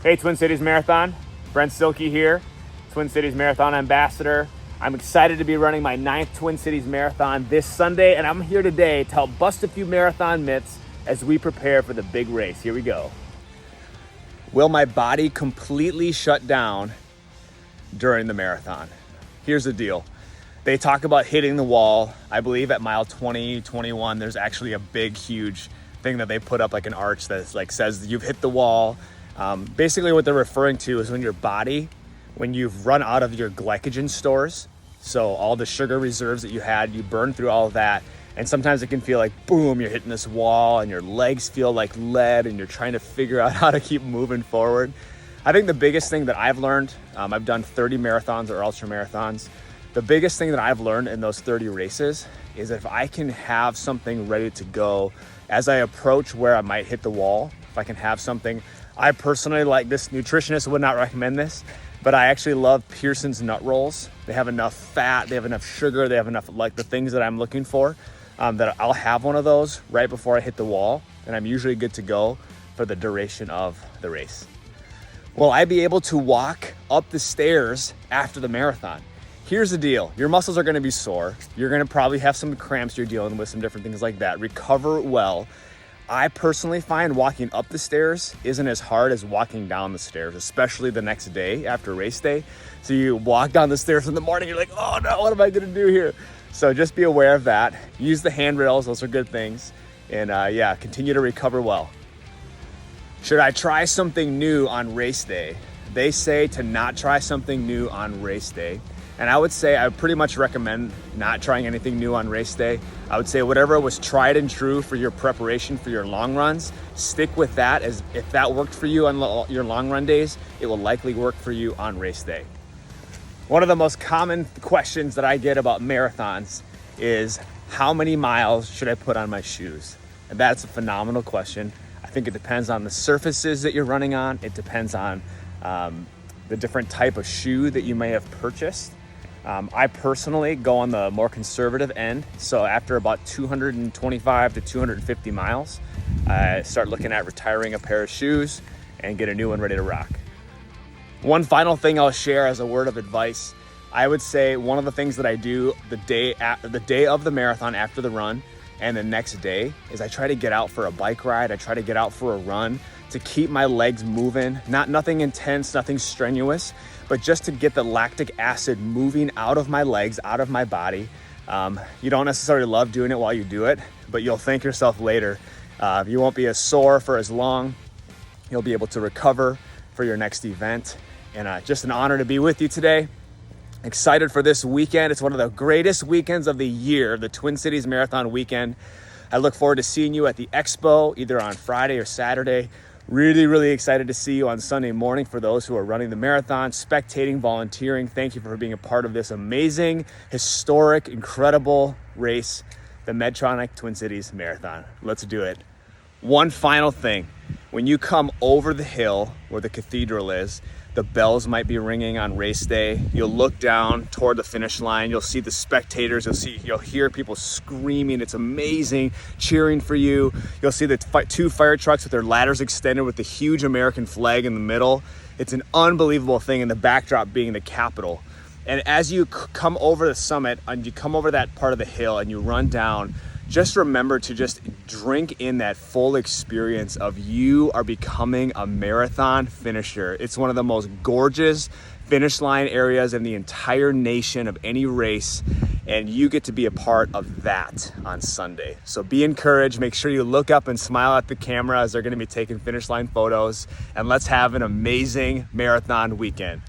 Hey, Twin Cities Marathon. Brent here, Twin Cities Marathon Ambassador. I'm excited to be running my 9th Twin Cities Marathon this Sunday, and I'm here today to help bust a few marathon myths as we prepare for the big race. Here we go. Will my body completely shut down during the marathon? Here's the deal. They talk about hitting the wall. I believe at mile 20, 21, there's actually a big, huge thing that they put up, like an arch that like says you've hit the wall. Basically what they're referring to is when your body, when you've run out of your glycogen stores, so all the sugar reserves that you had, you burn through all of that. And sometimes it can feel like, boom, you're hitting this wall and your legs feel like lead and you're trying to figure out how to keep moving forward. I think the biggest thing that I've learned, I've done 30 marathons or ultra marathons. The biggest thing that I've learned in those 30 races is that if I can have something ready to go as I approach where I might hit the wall, if I can have something. I personally like this. Nutritionist would not recommend this, but I actually love Pearson's nut rolls. They have enough fat, they have enough sugar, they have enough like the things that I'm looking for, that I'll have one of those right before I hit the wall, and I'm usually good to go for the duration of the race. Will I be able to walk up the stairs after the marathon? Here's the deal. Your muscles are gonna be sore. You're gonna probably have some cramps you're dealing with, some different things like that. Recover well. I personally find walking up the stairs isn't as hard as walking down the stairs, especially the next day after race day. So you walk down the stairs in the morning, you're like, oh no, what am I gonna do here? So just be aware of that. Use the handrails, those are good things. And continue to recover well. Should I try something new on race day? They say to not try something new on race day. And I would say I pretty much recommend not trying anything new on race day. I would say whatever was tried and true for your preparation for your long runs, stick with that. As if that worked for you on your long run days, it will likely work for you on race day. One of the most common questions that I get about marathons is how many miles should I put on my shoes? And that's a phenomenal question. I think it depends on the surfaces that you're running on. It depends on the different type of shoe that you may have purchased. I personally go on the more conservative end. So after about 225 to 250 miles, I start looking at retiring a pair of shoes and get a new one ready to rock. One final thing I'll share as a word of advice. I would say one of the things that I do the day of the marathon after the run and the next day is I try to get out for a bike ride. I try to get out for a run to keep my legs moving, nothing intense, nothing strenuous, but just to get the lactic acid moving out of my legs, out of my body. You don't necessarily love doing it while you do it, but you'll thank yourself later. You won't be as sore for as long. You'll be able to recover for your next event. And just an honor to be with you today. Excited for this weekend. It's one of the greatest weekends of the year, the Twin Cities Marathon weekend. I look forward to seeing you at the expo, either on Friday or Saturday. Really, really excited to see you on Sunday morning for those who are running the marathon, spectating, volunteering. Thank you for being a part of this amazing, historic, incredible race, the Medtronic Twin Cities Marathon. Let's do it. One final thing. When you come over the hill where the cathedral is, the bells might be ringing on race day. You'll look down toward the finish line. You'll see the spectators. You'll hear people screaming. It's amazing, cheering for you. You'll see the two fire trucks with their ladders extended with the huge American flag in the middle. It's an unbelievable thing, and the backdrop being the Capitol. And as you come over the summit and you come over that part of the hill and you run down, just remember to just drink in that full experience of you are becoming a marathon finisher. It's one of the most gorgeous finish line areas in the entire nation of any race, and you get to be a part of that on Sunday. So be encouraged. Make sure you look up and smile at the camera as they're going to be taking finish line photos, and let's have an amazing marathon weekend.